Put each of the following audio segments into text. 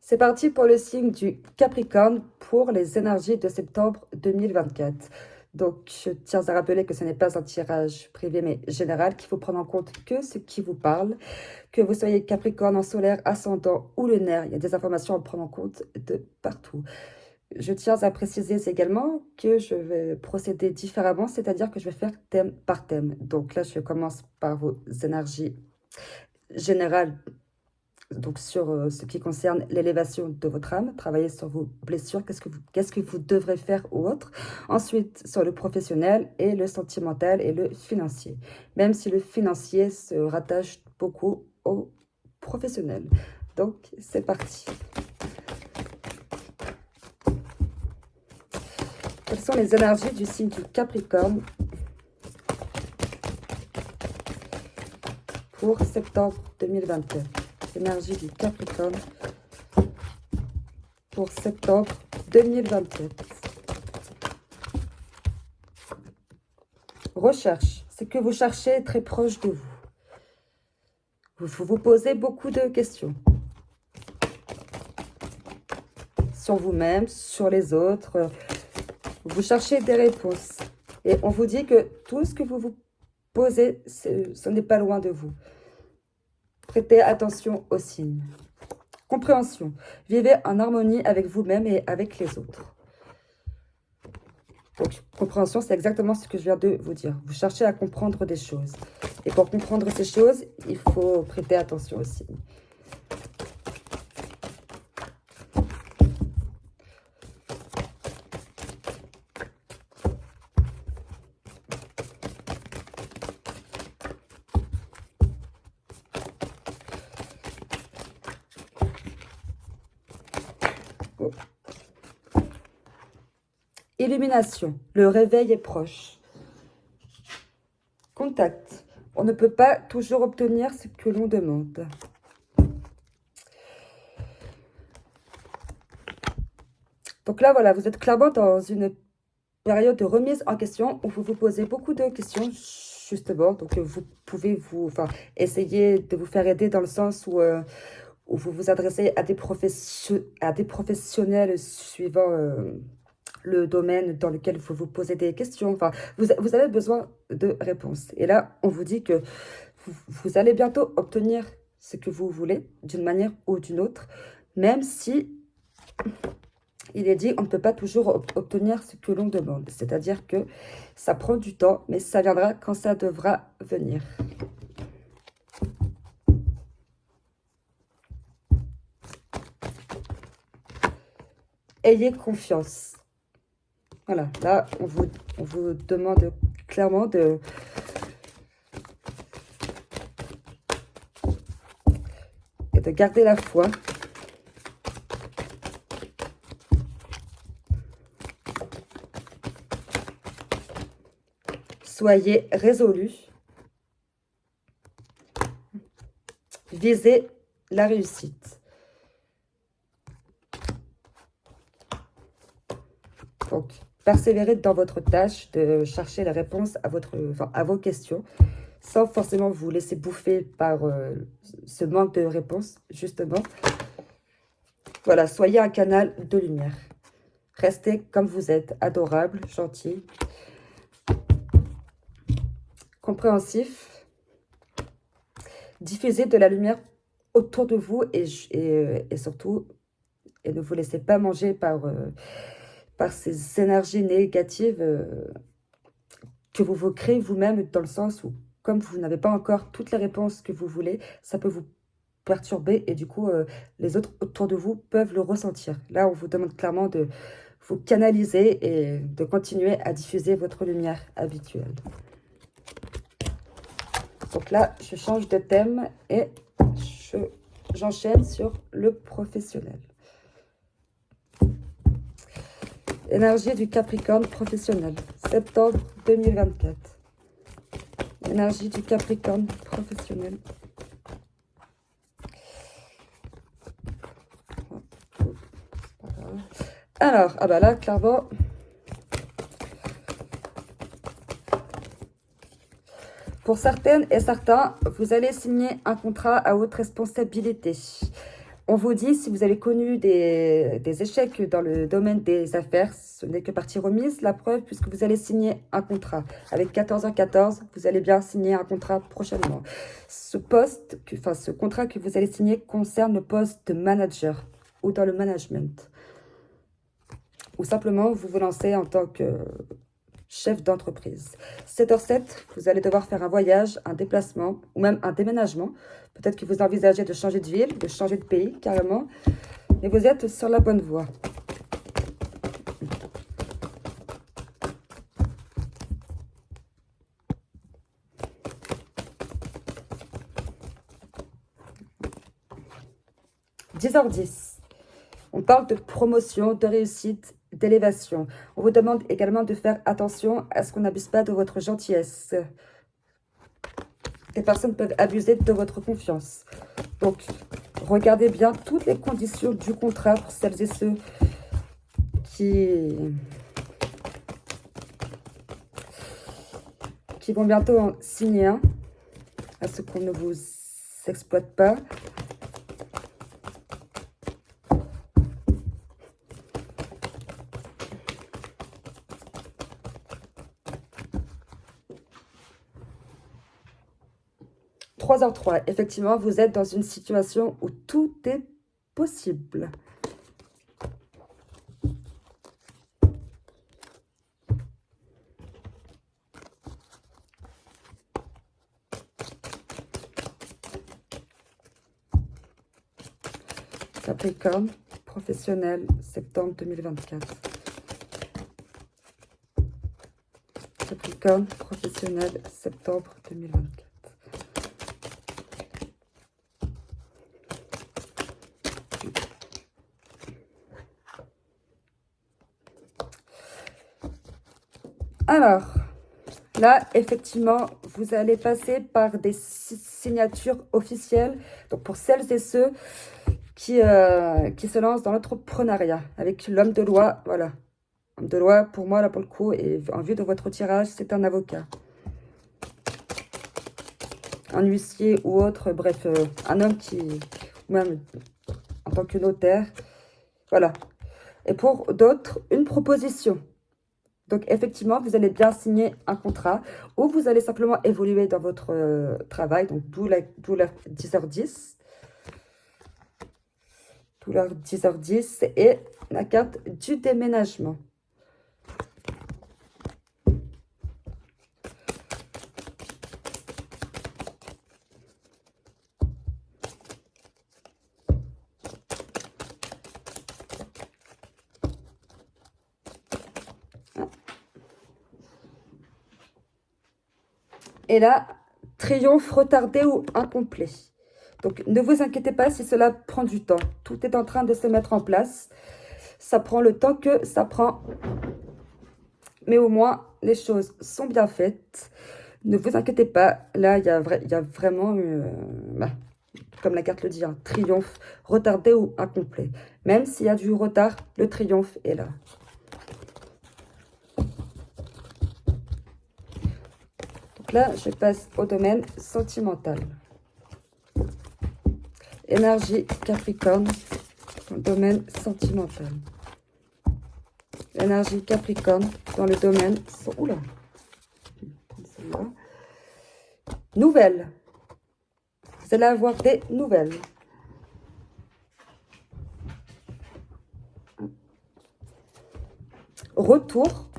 C'est parti pour le signe du Capricorne pour les énergies de septembre 2024. Donc, je tiens à rappeler que ce n'est pas un tirage privé, mais général, qu'il faut prendre en compte que ce qui vous parle, que vous soyez Capricorne en solaire, ascendant ou lunaire. Il y a des informations à prendre en compte de partout. Je tiens à préciser également que je vais procéder différemment, c'est-à-dire que je vais faire thème par thème. Donc là, je commence par vos énergies générales. Donc, sur ce qui concerne l'élévation de votre âme, travailler sur vos blessures, qu'est-ce que vous devrez faire ou autre. Ensuite, sur le professionnel et le sentimental et le financier. Même si le financier se rattache beaucoup au professionnel. Donc, c'est parti. Quelles sont les énergies du signe du Capricorne pour septembre 2024? Énergie du Capricorne pour septembre 2024. Recherche. Ce que vous cherchez est très proche de vous. Vous vous posez beaucoup de questions. Sur vous-même, sur les autres. Vous cherchez des réponses. Et on vous dit que tout ce que vous vous posez, ce n'est pas loin de vous. Prêtez attention aux signes. Compréhension. Vivez en harmonie avec vous-même et avec les autres. Donc, compréhension, c'est exactement ce que je viens de vous dire. Vous cherchez à comprendre des choses. Et pour comprendre ces choses, il faut prêter attention aux signes. Illumination. Le réveil est proche. Contact. On ne peut pas toujours obtenir ce que l'on demande. Donc là, voilà, vous êtes clairement dans une période de remise en question où vous vous posez beaucoup de questions, justement. Donc, vous pouvez essayer de vous faire aider dans le sens où vous vous adressez à des professionnels suivant le domaine dans lequel vous vous posez des questions. Enfin, vous avez besoin de réponses. Et là, on vous dit que vous allez bientôt obtenir ce que vous voulez, d'une manière ou d'une autre, même si il est dit on ne peut pas toujours obtenir ce que l'on demande. C'est-à-dire que ça prend du temps, mais ça viendra quand ça devra venir. Ayez confiance. Voilà, là, on vous demande clairement de garder la foi. Soyez résolus. Visez la réussite. Donc, persévérez dans votre tâche de chercher la réponse à vos questions, sans forcément vous laisser bouffer par ce manque de réponse, justement. Voilà, soyez un canal de lumière. Restez comme vous êtes, adorable, gentil, compréhensif. Diffusez de la lumière autour de vous et surtout, et ne vous laissez pas manger par ces énergies négatives que vous vous créez vous-même, dans le sens où, comme vous n'avez pas encore toutes les réponses que vous voulez, ça peut vous perturber et du coup, les autres autour de vous peuvent le ressentir. Là, on vous demande clairement de vous canaliser et de continuer à diffuser votre lumière habituelle. Donc là, je change de thème et j'enchaîne sur le professionnel. Énergie du Capricorne professionnel, septembre 2024. Énergie du Capricorne professionnel. Alors, ah bah là, clairement, pour certaines et certains, vous allez signer un contrat à haute responsabilité. On vous dit, si vous avez connu des échecs dans le domaine des affaires, ce n'est que partie remise, la preuve, puisque vous allez signer un contrat. Avec 14h14, vous allez bien signer un contrat prochainement. Ce poste, enfin ce contrat que vous allez signer concerne le poste de manager ou dans le management. Ou simplement, vous vous lancez en tant que chef d'entreprise. 7h07, vous allez devoir faire un voyage, un déplacement ou même un déménagement. Peut-être que vous envisagez de changer de ville, de changer de pays carrément. Mais vous êtes sur la bonne voie. « 10h10. On parle de promotion, de réussite, d'élévation. On vous demande également de faire attention à ce qu'on n'abuse pas de votre gentillesse. Des personnes peuvent abuser de votre confiance. Donc, regardez bien toutes les conditions du contrat pour celles et ceux qui vont bientôt en signer un, à ce qu'on ne vous exploite pas. « 3h03, effectivement, vous êtes dans une situation où tout est possible. Capricorne, professionnel, septembre 2024. Capricorne, professionnel, septembre 2024. Alors, là, effectivement, vous allez passer par des signatures officielles. Donc, pour celles et ceux qui se lancent dans l'entrepreneuriat avec l'homme de loi, voilà. L'homme de loi, pour moi, là, pour le coup, et en vue de votre tirage, c'est un avocat. Un huissier ou autre, bref, un homme qui, ou même en tant que notaire, voilà. Et pour d'autres, une proposition. Donc, effectivement, vous allez bien signer un contrat ou vous allez simplement évoluer dans votre travail. Donc, d'où l'heure 10h10. D'où l'heure 10h10 et la carte du déménagement. Et là, triomphe retardé ou incomplet. Donc, ne vous inquiétez pas si cela prend du temps. Tout est en train de se mettre en place. Ça prend le temps que ça prend. Mais au moins, les choses sont bien faites. Ne vous inquiétez pas. Là, il y a vraiment, comme la carte le dit, un triomphe retardé ou incomplet. Même s'il y a du retard, le triomphe est là. Donc là, je passe au domaine sentimental. Énergie Capricorne, dans le domaine sentimental. Énergie Capricorne, dans le domaine... Oula, nouvelles. Vous allez avoir des nouvelles. Retour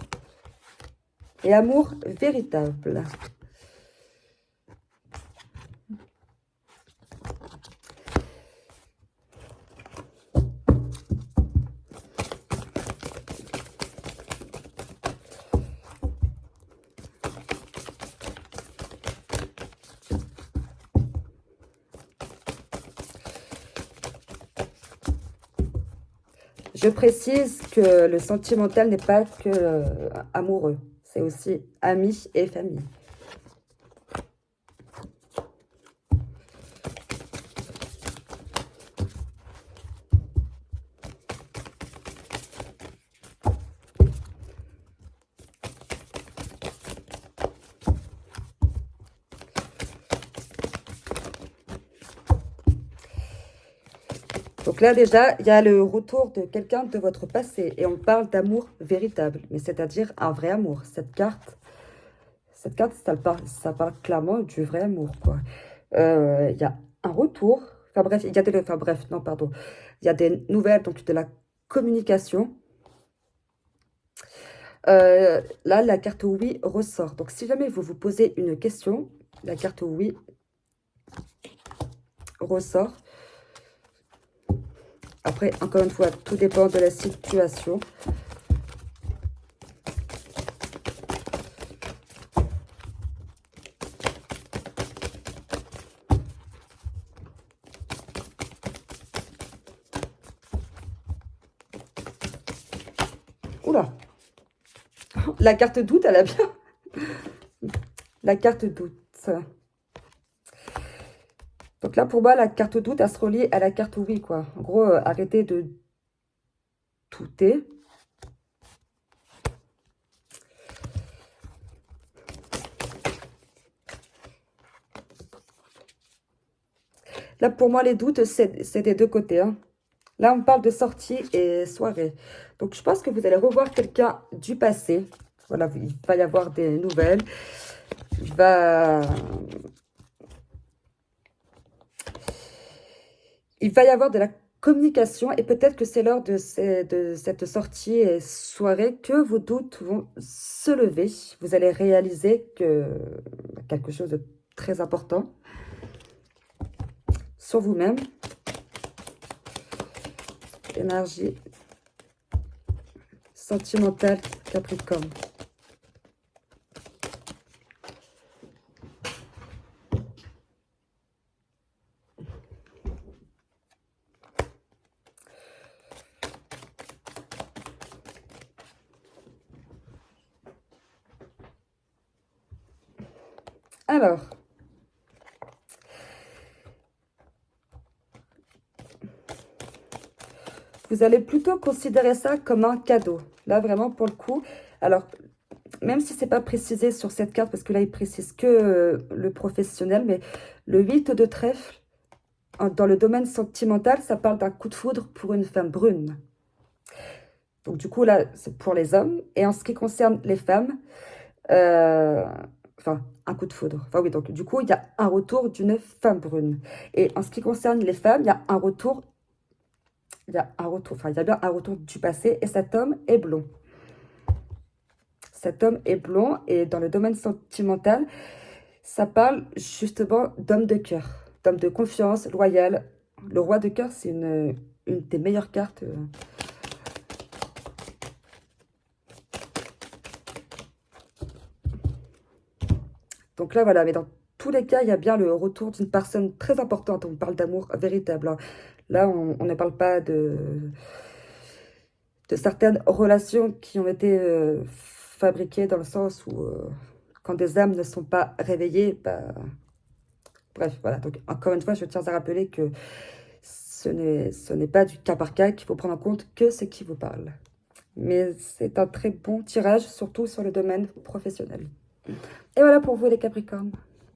et amour véritable. Je précise que le sentimental n'est pas que amoureux. C'est aussi amis et famille. Donc là, déjà, il y a le retour de quelqu'un de votre passé. Et on parle d'amour véritable, mais c'est-à-dire un vrai amour. Cette carte ça parle clairement du vrai amour, quoi. Il y a un retour. Enfin bref, il y a des... Enfin bref, non, pardon. Il y a des nouvelles, donc de la communication. Là, la carte oui ressort. Donc, si jamais vous vous posez une question, la carte oui ressort. Après, encore une fois, tout dépend de la situation. Oula, la carte doute, elle a bien. La carte doute. Donc là, pour moi, la carte doute, elle se relie à la carte oui, quoi. En gros, arrêtez de douter. Là, pour moi, les doutes, c'est des deux côtés, hein. Là, on parle de sortie et soirée. Donc, je pense que vous allez revoir quelqu'un du passé. Voilà, il va y avoir des nouvelles. Il va y avoir de la communication et peut-être que c'est lors de cette sortie et soirée que vos doutes vont se lever. Vous allez réaliser que quelque chose de très important sur vous-même. Énergie sentimentale Capricorne. Alors, vous allez plutôt considérer ça comme un cadeau. Là, vraiment, pour le coup. Alors, même si c'est pas précisé sur cette carte, parce que là, il précise que le professionnel, mais le 8 de trèfle, dans le domaine sentimental, ça parle d'un coup de foudre pour une femme brune. Donc, du coup, là, c'est pour les hommes. Et en ce qui concerne les femmes, euh, enfin, un coup de foudre. Enfin, oui, donc, du coup, il y a un retour d'une femme brune. Et en ce qui concerne les femmes, il y a un retour, enfin, il y a bien un retour du passé. Et cet homme est blond. Cet homme est blond. Et dans le domaine sentimental, ça parle justement d'homme de cœur, d'homme de confiance, loyal. Le roi de cœur, c'est une des meilleures cartes. Donc là, voilà, mais dans tous les cas, il y a bien le retour d'une personne très importante. On parle d'amour véritable, hein. Là, on ne parle pas de certaines relations qui ont été fabriquées dans le sens où quand des âmes ne sont pas réveillées, bah, bref, voilà. Donc, encore une fois, je tiens à rappeler que ce n'est pas du cas par cas, qu'il faut prendre en compte que ce qui vous parle. Mais c'est un très bon tirage, surtout sur le domaine professionnel. Et voilà pour vous les Capricornes.